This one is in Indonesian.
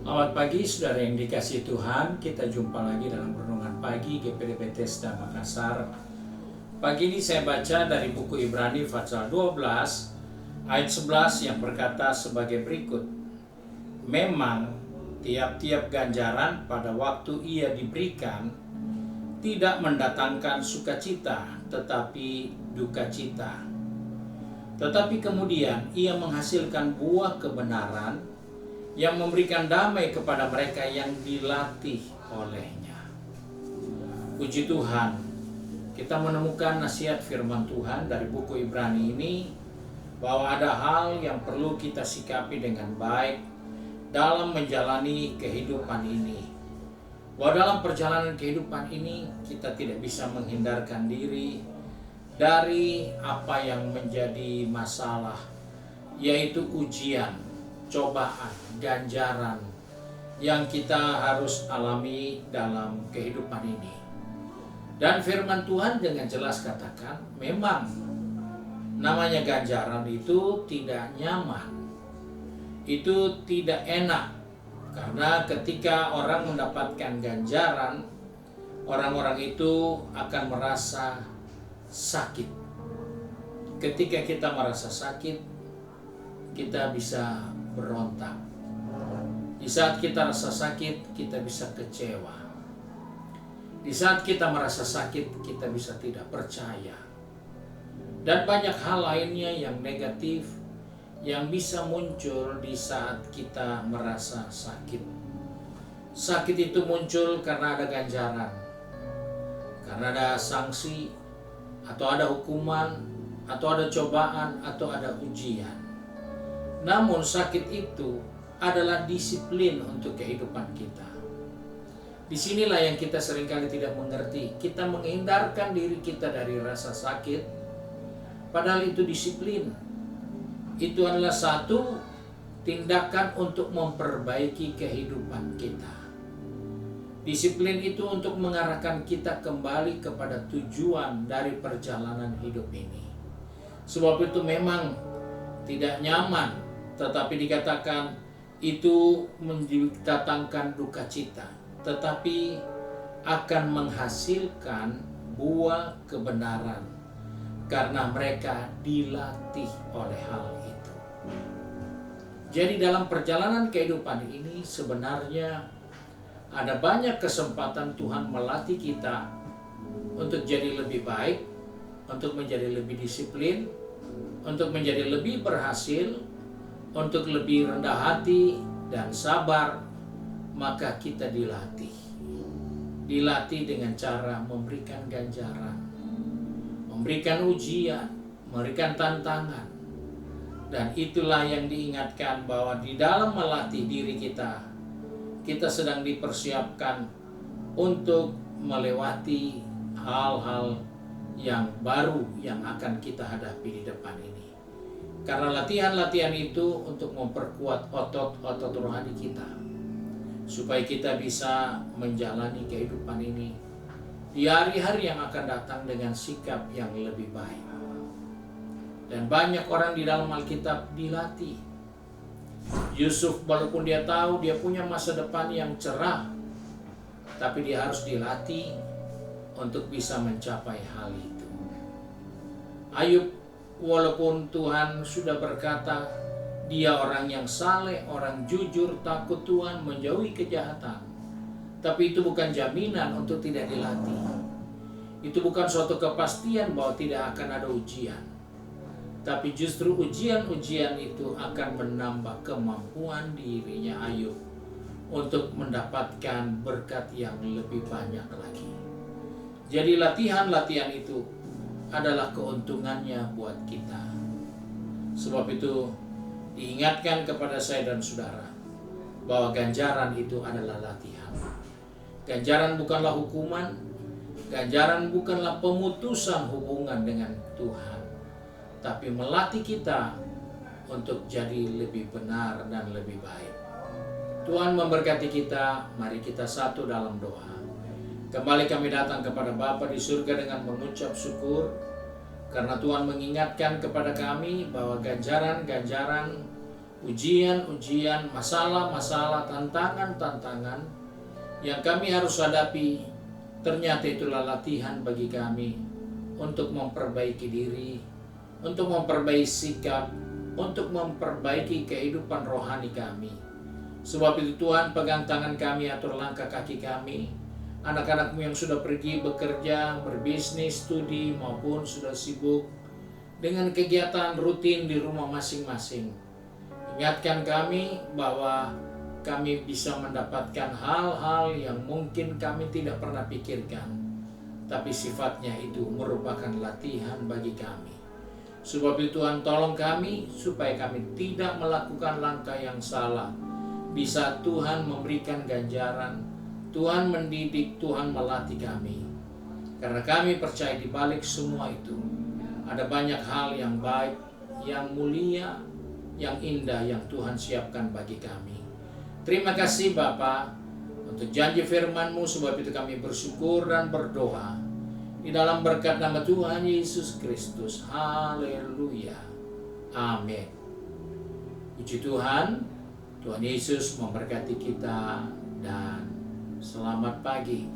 Selamat pagi saudara yang dikasihi Tuhan. Kita jumpa lagi dalam renungan pagi GPD Bethesda Makassar. Pagi ini saya baca dari buku Ibrani pasal 12 ayat 11 yang berkata sebagai berikut. Memang tiap-tiap ganjaran pada waktu ia diberikan tidak mendatangkan sukacita tetapi duka cita. Tetapi kemudian ia menghasilkan buah kebenaran yang memberikan damai kepada mereka yang dilatih olehnya. Puji Tuhan, kita menemukan nasihat firman Tuhan dari buku Ibrani ini bahwa ada hal yang perlu kita sikapi dengan baik dalam menjalani kehidupan ini. Bahwa dalam perjalanan kehidupan ini kita tidak bisa menghindarkan diri dari apa yang menjadi masalah, yaitu ujian, cobaan, ganjaran yang kita harus alami dalam kehidupan ini. Dan firman Tuhan dengan jelas katakan, memang namanya ganjaran itu tidak nyaman, itu tidak enak. Karena ketika orang mendapatkan ganjaran, orang-orang itu akan merasa sakit. Ketika kita merasa sakit, kita bisa berontak. Di saat kita rasa sakit, kita bisa kecewa. Di saat kita merasa sakit, kita bisa tidak percaya. Dan banyak hal lainnya yang negatif yang bisa muncul di saat kita merasa sakit. Sakit itu muncul karena ada ganjaran, karena ada sanksi, atau ada hukuman, atau ada cobaan, atau ada ujian. Namun sakit itu adalah disiplin untuk kehidupan kita. Disinilah yang kita seringkali tidak mengerti. Kita menghindarkan diri kita dari rasa sakit, padahal itu disiplin. Itu adalah satu tindakan untuk memperbaiki kehidupan kita. Disiplin itu untuk mengarahkan kita kembali kepada tujuan dari perjalanan hidup ini. Sebab itu memang tidak nyaman, tetapi dikatakan itu mendatangkan duka cita, tetapi akan menghasilkan buah kebenaran karena mereka dilatih oleh hal itu. Jadi dalam perjalanan kehidupan ini sebenarnya ada banyak kesempatan Tuhan melatih kita untuk jadi lebih baik, untuk menjadi lebih disiplin, untuk menjadi lebih berhasil, untuk lebih rendah hati dan sabar. Maka kita dilatih dengan cara memberikan ganjaran, memberikan ujian, memberikan tantangan. Dan itulah yang diingatkan bahwa di dalam melatih diri kita sedang dipersiapkan untuk melewati hal-hal yang baru yang akan kita hadapi di depan ini. Karena latihan-latihan itu untuk memperkuat otot-otot rohani kita, supaya kita bisa menjalani kehidupan ini di hari-hari yang akan datang dengan sikap yang lebih baik. Dan banyak orang di dalam Alkitab dilatih. Yusuf walaupun dia tahu dia punya masa depan yang cerah, tapi dia harus dilatih untuk bisa mencapai hal itu. Ayub walaupun Tuhan sudah berkata dia orang yang saleh, orang jujur, takut Tuhan, menjauhi kejahatan, tapi itu bukan jaminan untuk tidak dilatih. Itu bukan suatu kepastian bahwa tidak akan ada ujian. Tapi justru ujian-ujian itu akan menambah kemampuan dirinya Ayub untuk mendapatkan berkat yang lebih banyak lagi. Jadi latihan-latihan itu adalah keuntungannya buat kita. Sebab itu diingatkan kepada saya dan saudara bahwa ganjaran itu adalah latihan. Ganjaran bukanlah hukuman, ganjaran bukanlah pemutusan hubungan dengan Tuhan, tapi melatih kita untuk jadi lebih benar dan lebih baik. Tuhan memberkati kita. Mari kita satu dalam doa. Kembali kami datang kepada Bapa di surga dengan mengucap syukur karena Tuhan mengingatkan kepada kami bahwa ganjaran-ganjaran ujian-ujian, masalah-masalah, tantangan-tantangan yang kami harus hadapi, ternyata itulah latihan bagi kami untuk memperbaiki diri, untuk memperbaiki sikap, untuk memperbaiki kehidupan rohani kami. Sebab itu Tuhan, pegang tangan kami, atur langkah kaki kami. Anak-anak-Mu yang sudah pergi bekerja, berbisnis, studi, maupun sudah sibuk dengan kegiatan rutin di rumah masing-masing. Ingatkan kami bahwa kami bisa mendapatkan hal-hal yang mungkin kami tidak pernah pikirkan, tapi sifatnya itu merupakan latihan bagi kami. Sebab itu Tuhan, tolong kami supaya kami tidak melakukan langkah yang salah. Di saat Tuhan memberikan ganjaran, Tuhan mendidik, Tuhan melatih kami. Karena kami percaya di balik semua itu ada banyak hal yang baik, yang mulia, yang indah yang Tuhan siapkan bagi kami. Terima kasih Bapa untuk janji firman-Mu, sebab itu kami bersyukur dan berdoa di dalam berkat nama Tuhan Yesus Kristus. Haleluya. Amin. Puji Tuhan. Tuhan Yesus memberkati kita dan selamat pagi.